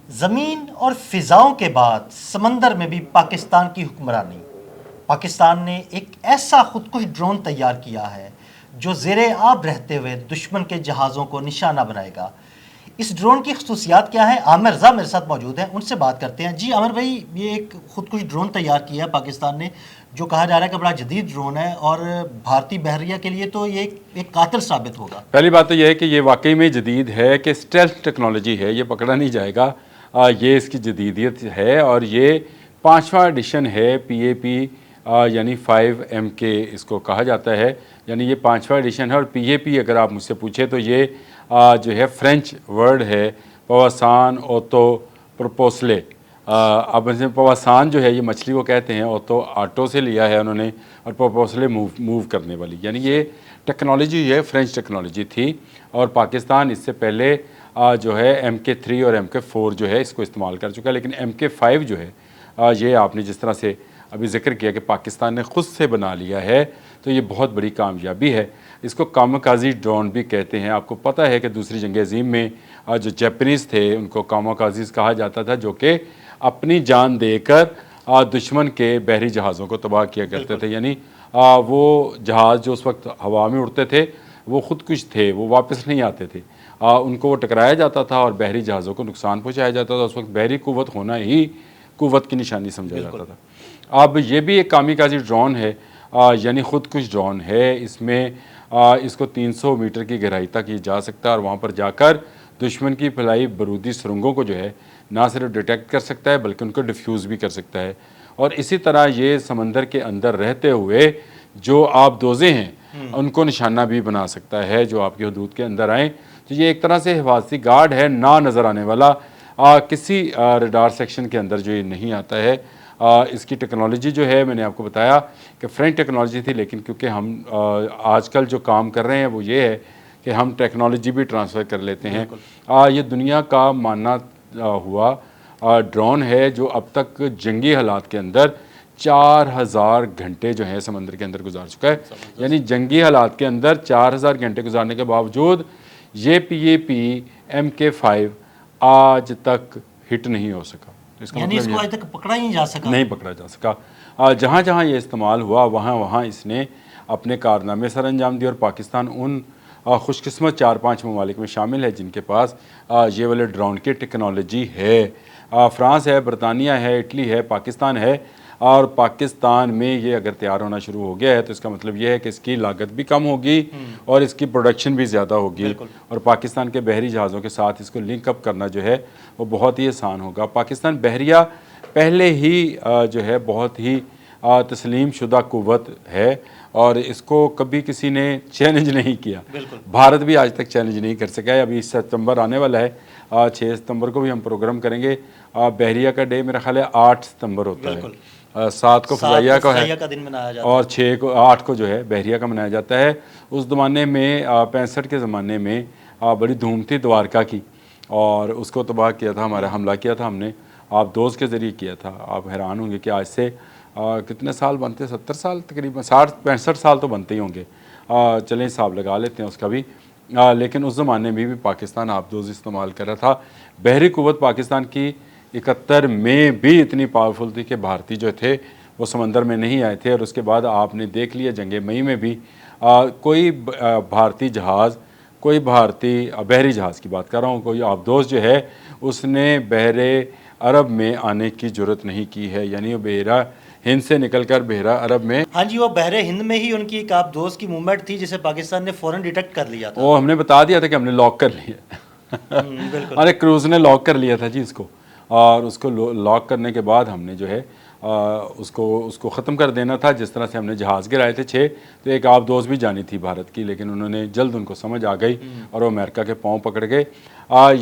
ज़मीन और फ़िज़ाओं के बाद समंदर में भी पाकिस्तान की हुक्मरानी। पाकिस्तान ने एक ऐसा खुदकुश ड्रोन तैयार किया है जो ज़ेरे आब रहते हुए दुश्मन के जहाज़ों को निशाना बनाएगा। इस ड्रोन की खसूसियात क्या है? आमिर रज़ा मेरे साथ मौजूद हैं, उनसे बात करते हैं। जी आमिर भाई, ये एक खुदकुश ड्रोन तैयार किया है पाकिस्तान ने, जो कहा जा रहा है कि बड़ा जदीद ड्रोन है और भारतीय बहरिया के लिए तो ये एक कातिल साबित होगा। पहली बात तो यह है कि ये वाकई में जदीद है कि स्टेल्थ टेक्नोलॉजी है, ये पकड़ा नहीं जाएगा। ये इसकी जदीदियत है और ये 5वां एडिशन है PAP यानी 5MK इसको कहा जाता है, यानी ये 5वां एडिशन है। और PAP अगर आप मुझसे पूछे तो ये जो है फ्रेंच वर्ड है, पवासान ओतो प्रोपोसले। अब इसमें पवासान जो है ये मछली को कहते हैं, ओतो आटो से लिया है उन्होंने, और प्रोपोसले मूव करने वाली, यानी ये टेक्नोलॉजी है फ्रेंच टेक्नोलॉजी थी। और पाकिस्तान इससे पहले जो है MK3 और MK4 जो है इसको इस्तेमाल कर चुका है, लेकिन MK5 जो है ये आपने जिस तरह से अभी जिक्र किया कि पाकिस्तान ने ख़ुद से बना लिया है, तो ये बहुत बड़ी कामयाबी है। इसको कामाकाजी ड्रोन भी कहते हैं। आपको पता है कि दूसरी जंग अज़ीम में जो जापानीज़ थे उनको कामाकाजीज़ कहा जाता था, जो कि अपनी जान देकर दुश्मन के बहरी जहाज़ों को तबाह किया करते थे। यानी वो जहाज़ जो उस वक्त हवा में उड़ते थे वो खुदकुश थे, वो वापस नहीं आते थे। उनको वो टकराया जाता था और बहरी जहाज़ों को नुकसान पहुँचाया जाता था। उस वक्त बहरी क़ुव्वत होना ही क़ुव्वत की निशानी समझा जाता था। अब ये भी एक कामिकाजी ड्रोन है, यानी खुदकुश ड्रोन है। इसमें इसको 300 मीटर की गहराई तक ये जा सकता है और वहाँ पर जाकर दुश्मन की फैलाई बारूदी सुरंगों को जो है ना सिर्फ डिटेक्ट कर सकता है बल्कि उनको डिफ्यूज़ भी कर सकता है। और इसी तरह ये समंदर के अंदर रहते हुए जो आबदोज़े हैं उनको निशाना भी बना सकता है जो आपकी हदूद के अंदर आएँ। तो ये एक तरह से हिफाजती गार्ड है, ना नज़र आने वाला, किसी रडार सेक्शन के अंदर जो ये नहीं आता है। इसकी टेक्नोलॉजी जो है मैंने आपको बताया कि फ्रेंच टेक्नोलॉजी थी, लेकिन क्योंकि हम आजकल जो काम कर रहे हैं वो ये है कि हम टेक्नोलॉजी भी ट्रांसफ़र कर लेते हैं। ये दुनिया का माना हुआ ड्रोन है जो अब तक जंगी हालात के अंदर 4000 घंटे जो है समंदर के अंदर गुजार चुका है। यानी जंगी हालात के अंदर 4000 घंटे गुजारने के बावजूद ये PAP MK5 आज तक हिट नहीं हो सका। इसका यानी मतलब इसको आज तक पकड़ा ही नहीं जा सका। नहीं पकड़ा जा सका। जहाँ जहाँ ये इस्तेमाल हुआ वहाँ वहाँ इसने अपने कारनामे सर अंजाम दिए और पाकिस्तान उन खुशकिस्मत 4-5 ममालिक में शामिल है जिनके पास ये वाले ड्रोन की टेक्नोलॉजी है। फ्रांस है, बरतानिया है, इटली है, पाकिस्तान है। और पाकिस्तान में ये अगर तैयार होना शुरू हो गया है तो इसका मतलब ये है कि इसकी लागत भी कम होगी और इसकी प्रोडक्शन भी ज़्यादा होगी और पाकिस्तान के बहरी जहाज़ों के साथ इसको लिंक अप करना जो है वो बहुत ही आसान होगा। पाकिस्तान बहरिया पहले ही जो है बहुत ही तस्लीम शुदा क़ुव्वत है और इसको कभी किसी ने चैलेंज नहीं किया। भारत भी आज तक चैलेंज नहीं कर सका है। अभी सितंबर आने वाला है, 6 सितंबर को भी हम प्रोग्राम करेंगे। बहरिया का डे मेरा ख्याल है 8 सितंबर होता है। 7 को फ़ज़ाइया का दिन मनाया जाता है और 8 को जो है बहरिया का मनाया जाता है। उस ज़माने में 65 के ज़माने में बड़ी धूम थी द्वारका की और उसको तबाह किया था, हमारा हमला किया था हमने, आप दोस्त के ज़रिए किया था। आप हैरान होंगे कि आज से कितने साल बनते, 70 साल तकरीबन, 60-65 साल तो बनते ही होंगे। चलें हिसाब लगा लेते हैं उसका भी। लेकिन उस ज़माने में भी पाकिस्तान आबदोज़ इस्तेमाल कर रहा था। बहरी क़ुव्वत पाकिस्तान की 71 में भी इतनी पावरफुल थी कि भारतीय जो थे वो समंदर में नहीं आए थे। और उसके बाद आपने देख लिया जंग मई में भी कोई भारतीय जहाज़, कोई भारतीय बहरी जहाज़ की बात कर रहा हूँ, कोई आबदोज़ जो है उसने बहरे अरब में आने की ज़रूरत नहीं की है। यानी वो बहरा हिंद से निकलकर बहरा अरब में, हाँ जी, वो बहरे हिंद में ही उनकी एक आबदोज़ की मूवमेंट थी जिसे पाकिस्तान ने फ़ौरन डिटेक्ट कर लिया था। वो हमने बता दिया था कि हमने लॉक कर लिया। अरे क्रूज़ ने लॉक कर लिया था जी इसको, और उसको लॉक करने के बाद हमने जो है उसको ख़त्म कर देना था। जिस तरह से हमने जहाज़ गिराए थे 6, तो एक आबदोज़ भी जानी थी भारत की, लेकिन उन्होंने जल्द उनको समझ आ गई और वो अमेरिका के पाँव पकड़ गए।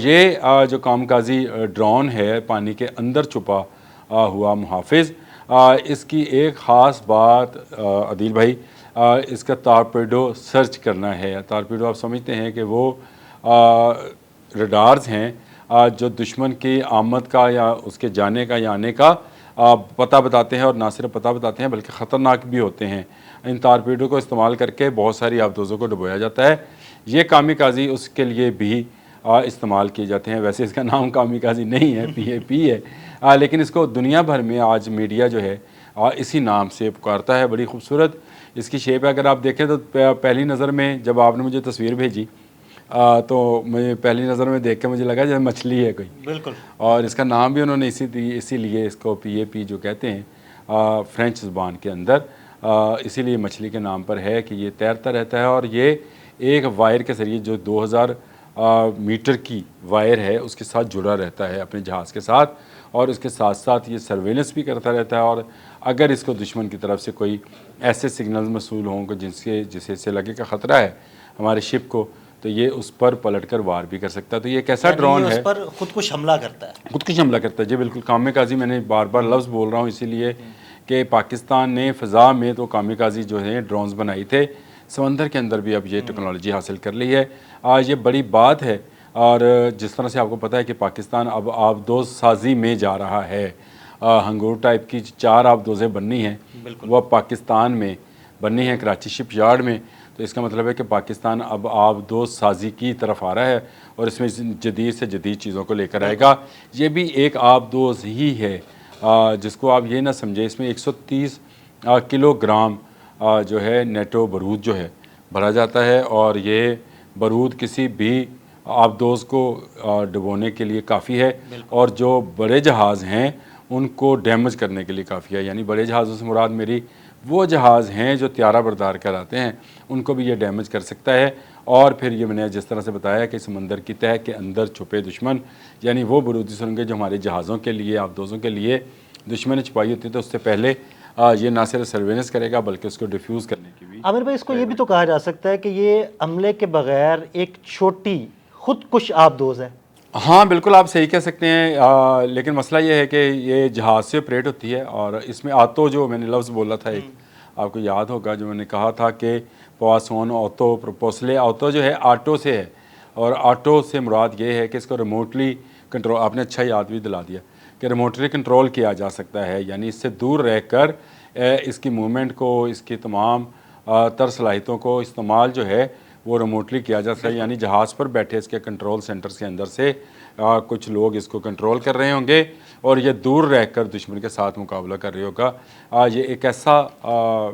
ये जो कामकाजी ड्रोन है पानी के अंदर छुपा हुआ मुहाफ़िज़, इसकी एक ख़ास बात अदील भाई, इसका टारपेडो सर्च करना है। टारपेडो आप समझते हैं कि वो रडार्स हैं जो दुश्मन की आमद का या उसके जाने का या आने का पता बताते हैं, और ना सिर्फ पता बताते हैं बल्कि ख़तरनाक भी होते हैं। इन टारपेडो को इस्तेमाल करके बहुत सारी आबदोज़ों को डुबोया जाता है। ये कामिकाजी उसके लिए भी इस्तेमाल किए जाते हैं। वैसे इसका नाम कामिकाज़ी नहीं है, PAP है, लेकिन इसको दुनिया भर में आज मीडिया जो है इसी नाम से पुकारता है। बड़ी खूबसूरत इसकी शेप है। अगर आप देखें तो पहली नज़र में जब आपने मुझे तस्वीर भेजी तो मुझे पहली नज़र में देख के मुझे लगा जैसे मछली है कोई, बिल्कुल। और इसका नाम भी उन्होंने इसीलिए इसको PAP जो कहते हैं फ्रेंच ज़ुबान के अंदर, इसीलिए मछली के नाम पर है कि ये तैरता रहता है। और ये एक वायर के ज़रिए जो 2000 मीटर की वायर है उसके साथ जुड़ा रहता है अपने जहाज़ के साथ, और उसके साथ साथ ये सर्वेलेंस भी करता रहता है। और अगर इसको दुश्मन की तरफ से कोई ऐसे सिग्नल्स मसूल हों जिससे लगे का ख़तरा है हमारे शिप को, तो ये उस पर पलटकर वार भी कर सकता है। तो ये एक ऐसा ड्रोन है, उस पर खुदकुश हमला करता है। खुदकुश हमला करता है जी, बिल्कुल। कामिकाज़ी मैंने बार बार लफ्ज़ बोल रहा हूँ इसीलिए कि पाकिस्तान ने फ़ज़ा में तो कामिकाज़ी जो है ड्रोन्स बनाए थे, समंदर के अंदर भी अब ये टेक्नोलॉजी हासिल कर ली है। आज ये बड़ी बात है। और जिस तरह से आपको पता है कि पाकिस्तान अब आबदोज़ साजी में जा रहा है, हंगूर टाइप की 4 आबदोज़ें बननी हैं, वह पाकिस्तान में बननी है, कराची शिप यार्ड में। तो इसका मतलब है कि पाकिस्तान अब आबदोज़ साजी की तरफ आ रहा है और इसमें जदीद से जदीद चीज़ों को लेकर आएगा। ये भी एक आबदोज़ ही है, जिसको आप ये ना समझें, इसमें 130 किलोग्राम जो है नेटो बारूद जो है भरा जाता है, और ये बारूद किसी भी आबदोज़ को डुबोने के लिए काफ़ी है, और जो बड़े जहाज़ हैं उनको डैमेज करने के लिए काफ़ी है। यानी बड़े जहाज़ों से मुराद मेरी वो जहाज़ हैं जो त्यारा बरदार कराते हैं, उनको भी ये डैमेज कर सकता है। और फिर ये मैंने जिस तरह से बताया कि समंदर की तह के अंदर छुपे दुश्मन, यानी वो बारूदी सुरंगें जो हमारे जहाज़ों के लिए, आबदोज़ों के लिए दुश्मन ने छुपाई होती है, तो उससे पहले ये ना सिर्फ सर्वेलेंस करेगा बल्कि उसको डिफ्यूज़ करने की भी। आमिर भाई, इसको ये भी तो कहा जा सकता है कि ये हमले के बगैर एक छोटी खुदकुश आबदोज़ है। हाँ बिल्कुल, आप सही कह सकते हैं। लेकिन मसला ये है कि ये जहाज़ से ऑपरेट होती है, और इसमें आतो जो मैंने लफ्ज़ बोला था एक, आपको याद होगा जो मैंने कहा था कि पवासोन ऑटो प्रोपोसले ऑटो जो है ऑटो से है, और ऑटो से मुराद ये है कि इसको रिमोटली कंट्रोल, आपने अच्छा याद भी दिला दिया कि रिमोटली कंट्रोल किया जा सकता है। यानी इससे दूर रहकर इसकी मूवमेंट को, इसकी तमाम तर सलाहियतों को इस्तेमाल जो है वो रिमोटली किया जा सकता है। यानी जहाज़ पर बैठे इसके कंट्रोल सेंटर्स के अंदर से कुछ लोग इसको कंट्रोल कर रहे होंगे, और ये दूर रहकर दुश्मन के साथ मुकाबला कर रही होगा। ये एक ऐसा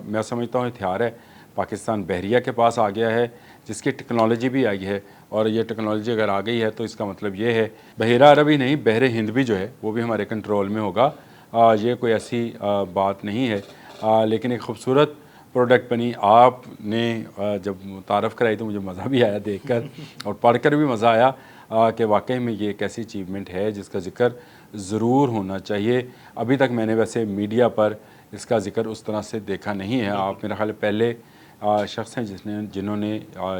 मैं समझता हूँ हथियार है, पाकिस्तान बहरिया के पास आ गया है, जिसकी टेक्नोलॉजी भी आई है। और ये टेक्नोलॉजी अगर आ गई है तो इसका मतलब ये है बहरा अरबी नहीं, बहरे हिंद भी जो है वो भी हमारे कंट्रोल में होगा। ये कोई ऐसी बात नहीं है, लेकिन एक खूबसूरत प्रोडक्ट बनी। आपने जब तारफ़ कराई तो मुझे मज़ा भी आया देखकर, और पढ़कर भी मज़ा आया कि वाकई में ये एक ऐसी अचीवमेंट है जिसका ज़िक्र ज़रूर होना चाहिए। अभी तक मैंने वैसे मीडिया पर इसका ज़िक्र उस तरह से देखा नहीं है। आप मेरा ख्याल पहले शख्स हैं जिन्होंने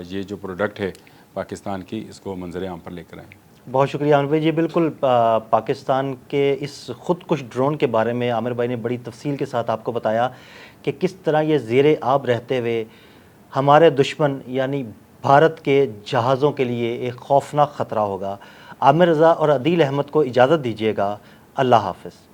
ये जो प्रोडक्ट है पाकिस्तान की, इसको मंजर आम पर लेकर आए। बहुत शुक्रिया आमिर भाई जी। बिल्कुल पाकिस्तान के इस खुदकुश ड्रोन के बारे में आमिर भाई ने बड़ी तफसील के साथ आपको बताया कि किस तरह ये ज़ेरे आब रहते हुए हमारे दुश्मन यानी भारत के जहाज़ों के लिए एक खौफनाक ख़तरा होगा। आमिर रज़ा और अदील अहमद को इजाज़त दीजिएगा। अल्लाह हाफ़िज़।